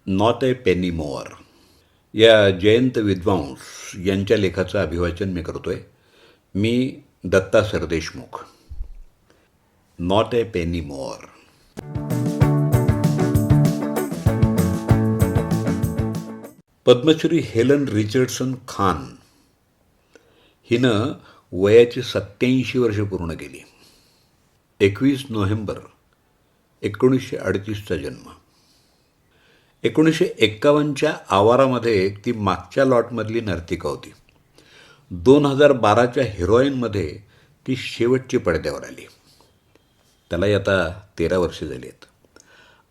Not a penny mower या जयंत विद्वांस यांच्या लेखाचं अभिवाचन मी करतोय. मी Datta Sardeshmukh. Not a penny more. Padmashri Helen Richardson Khan हिनं वयाची 87 वर्ष पूर्ण केली. 21 नोव्हेंबर 1938चा जन्म. 1951च्या आवारामध्ये ती मागच्या लॉटमधली नर्तिका होती. 2012च्या हिरोईनमध्ये ती शेवटची पडद्यावर आली. त्यालाही आता 13 वर्षे झाली आहेत.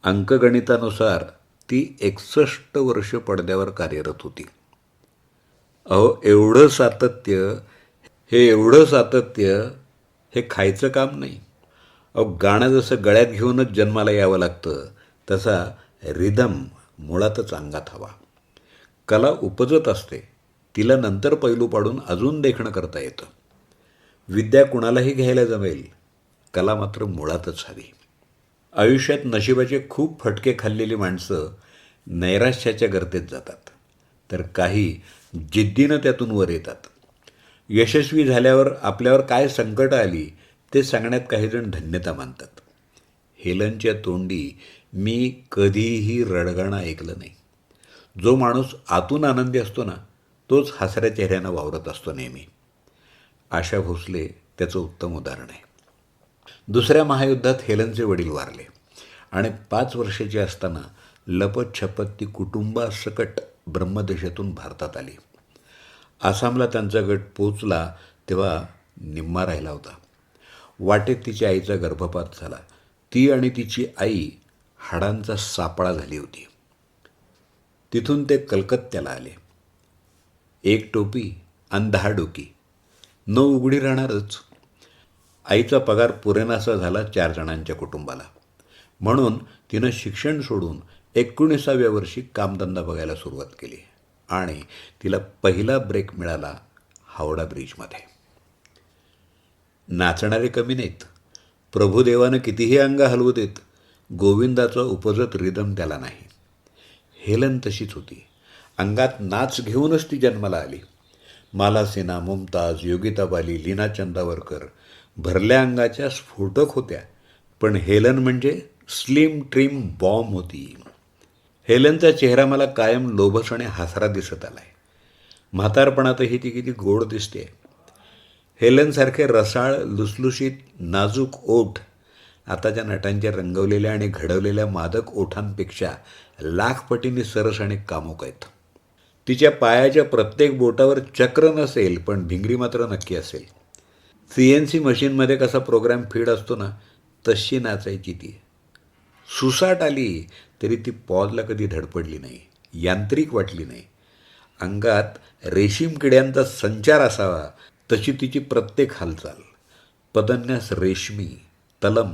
अंकगणितानुसार ती 61 वर्ष पडद्यावर कार्यरत होती. एवढं सातत्य हे खायचं काम नाही. गाणं जसं गळ्यात घेऊनच जन्माला यावं लागतं तसा रिदम मुळातच अंगात हवा. कला उपजत असते, तिला नंतर पैलू पाडून अजून देखणं करता येतं. विद्या कुणालाही घ्यायला जमेल, कला मात्र मुळातच हवी. आयुष्यात नशिबाचे खूप फटके खाल्लेली माणसं नैराश्याच्या गर्तेत जातात, तर काही जिद्दीनं त्यातून वर येतात. यशस्वी झाल्यावर आपल्यावर काय संकट आली ते सांगण्यात काहीजण धन्यता मानतात. हेलनच्या तोंडी मी कधीही रडगाणं ऐकलं नाही. जो माणूस आतून आनंदी असतो ना, तोच हसऱ्या चेहऱ्यानं वावरत असतो नेहमी. आशा भोसले त्याचं उत्तम उदाहरण आहे. दुसऱ्या महायुद्धात हेलनचे वडील वारले आणि 5 वर्षाची असताना लपतछपत ती कुटुंबासकट ब्रह्मदेशातून भारतात आली. आसामला त्यांचा गट पोचला तेव्हा निम्मा राहिला होता. वाटेत तिच्या आईचा गर्भपात झाला. ती आणि तिची आई हाडांचा सापळा झाली होती. तिथून ते कलकत्त्याला आले. 1 टोपी आणि 10 डोकी, न उघडी राहणारच. आईचा पगार पुरेनासा झाला 4 जणांच्या कुटुंबाला. म्हणून तिनं शिक्षण सोडून 19व्या वर्षी कामधंदा बघायला सुरुवात केली आणि तिला पहिला ब्रेक मिळाला हावडा ब्रिजमध्ये. नाचणारे कमी नाहीत. प्रभुदेवानं कितीही अंग हलवू देत, गोविंदाचा उपजत रिदम त्याला नाही. हेलन तशीच होती. अंगात नाच घेऊनच ती जन्माला आली. माला सिन्हा, मुमताज, योगिता बाली, लीना चंदावरकर भरल्या अंगाच्या स्फोटक होत्या, पण हेलन म्हणजे स्लिम ट्रिम बॉम्ब होती. हेलनचा चेहरा मला कायम लोभस आणि हसरा दिसत आलाय. म्हातारपणातही ती किती गोड दिसते. हेलनसारखे रसाळ, लुसलुशीत, नाजूक ओठ आताच्या नटांच्या रंगवलेल्या आणि घडवलेल्या मादक ओठांपेक्षा लाख पटींनी सरस आणि कामुक आहेत. तिच्या पायाच्या प्रत्येक बोटावर चक्र नसेल, पण भिंगरी मात्र नक्की असेल. CNC मशीनमध्ये कसा प्रोग्राम फीड असतो ना, तशी नाचायची ती. सुसाट आली तरी ती पॉजला कधी धडपडली नाही, यांत्रिक वाटली नाही. अंगात रेशीम किड्यांचा संचार असावा तशी तिची प्रत्येक हालचाल. पदन्यास रेशमी, तलम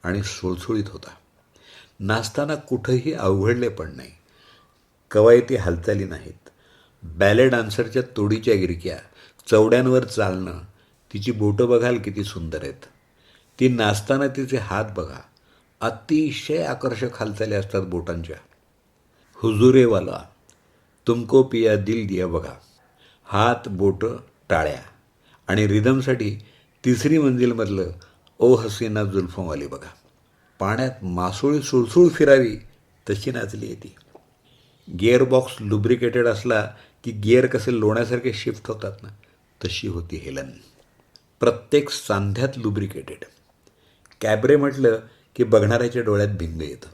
आणि सुळसुळीत होता. नाचताना कुठंही अवघडले पण नाही. कवायती हालचाली नाहीत. बॅले डान्सरच्या तोडीच्या गिरक्या, चवड्यांवर चालणं. तिची बोटं बघाल किती सुंदर आहेत. ती नाचताना तिचे हात बघा, अतिशय आकर्षक हालचाली असतात बोटांच्या. हुजुरेवाला, तुमको पिया दिल दिया बघा. हात, बोटं, टाळ्या. आणि रिदमसाठी 3री मंजिलमधलं ओ हसीना जुल्फोवाली बघा. पाण्यात मासोळी सुळसुळ फिरावी तशी नाचली आहे ती. गिअरबॉक्स लुब्रिकेटेड असला की गिअर कसे लोण्यासारखे शिफ्ट होतात ना, तशी होती हेलन. प्रत्येक सांध्यात लुब्रिकेटेड. कॅबरे म्हटलं की बघणाऱ्याच्या डोळ्यात भिंग येतं.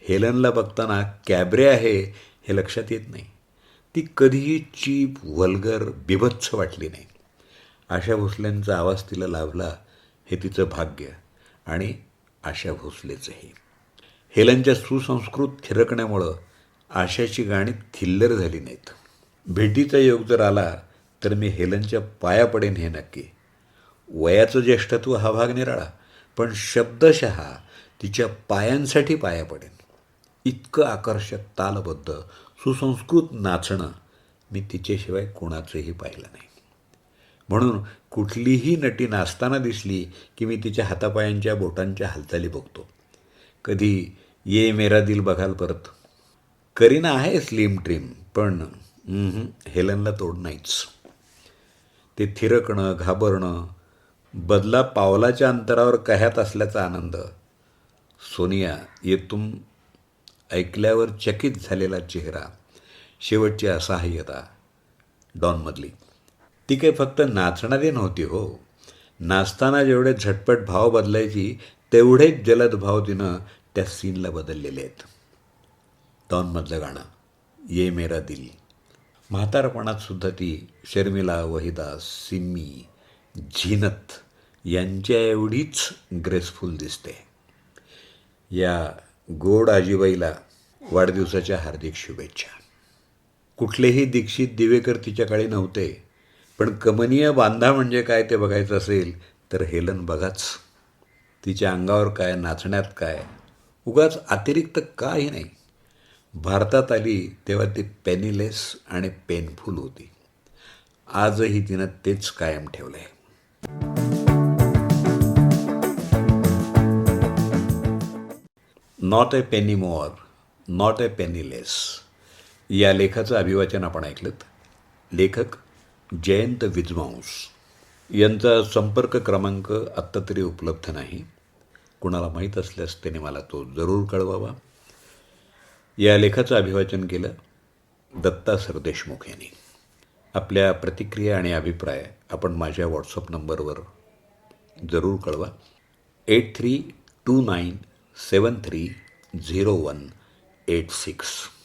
हेलनला बघताना कॅबरे आहे हे लक्षात येत नाही. ती कधीही चीप, व्हल्गर, बिभत्स वाटली नाही. आशा भोसलेंचा आवाज तिला लाभला हे तिचं भाग्य आणि आशा भोसलेचंही. हेलनच्या सुसंस्कृत थिरकण्यामुळं आशाची गाणी थिल्लर झाली नाहीत. भेटीचा योग जर आला तर मी हेलनच्या पाया पडेन हे नक्की. वयाचं ज्येष्ठत्व हा भाग निराळा, पण शब्दशः तिच्या पायांसाठी पाया पडेन. इतकं आकर्षक, तालबद्ध, सुसंस्कृत नाचणं मी तिच्याशिवाय कोणाचंही पाहिलं नाही. म्हणून कुठलीही नटी नाचताना दिसली की मी तिच्या हातापायांच्या बोटांच्या हालचाली बघतो. कधी ये मेरा दिल बघाल परत, करीना आहे स्लिम ट्रिम, पण हेलनला तोड नाहीच. ते थिरकणं, घाबरणं, बदला पावलाच्या अंतरावर कह्यात असल्याचा आनंद, सोनिया येतून ऐकल्यावर चकित झालेला चेहरा, शेवटची असहाय्यता डॉनमधली. ती काही फक्त नाचणारी नव्हती हो. नाचताना जेवढे झटपट भाव बदलायची तेवढेच जलद भाव तिनं त्या सीनला बदललेले आहेत. डॉनमधलं गाणं ये मेरा दिल. म्हातारपणात सुद्धा ती शर्मिला, वहिदा, सिम्मी, झीनत यांच्या एवढीच ग्रेसफुल दिसते. या गोड आजीबाईला वाढदिवसाच्या हार्दिक शुभेच्छा. कुठलेही दीक्षित दिवेकर तिच्या काळी नव्हते, पण कमनीय बांधा म्हणजे काय ते बघायचं असेल तर हेलन बघाच. तिच्या अंगावर काय, नाचण्यात काय, उगाच अतिरिक्त काही नाही. भारतात आली तेव्हा ती पेनीलेस आणि पेनफुल होती. आजही तिनं तेच कायम ठेवलं आहे. Not a penny more, not a penny less या लेखाचं अभिवाचन आपण ऐकलं. लेखक जयंत विद्वांस. यांचा संपर्क क्रमांक आत्ता तरी उपलब्ध नाही. कुणाला माहीत असल्यास त्याने मला तो जरूर कळवावा. या लेखाचं अभिवाचन केलं दत्ता सरदेशमुख यांनी. आपल्या प्रतिक्रिया आणि अभिप्राय आपण माझ्या व्हॉट्सअप नंबरवर जरूर कळवा. 8329730186.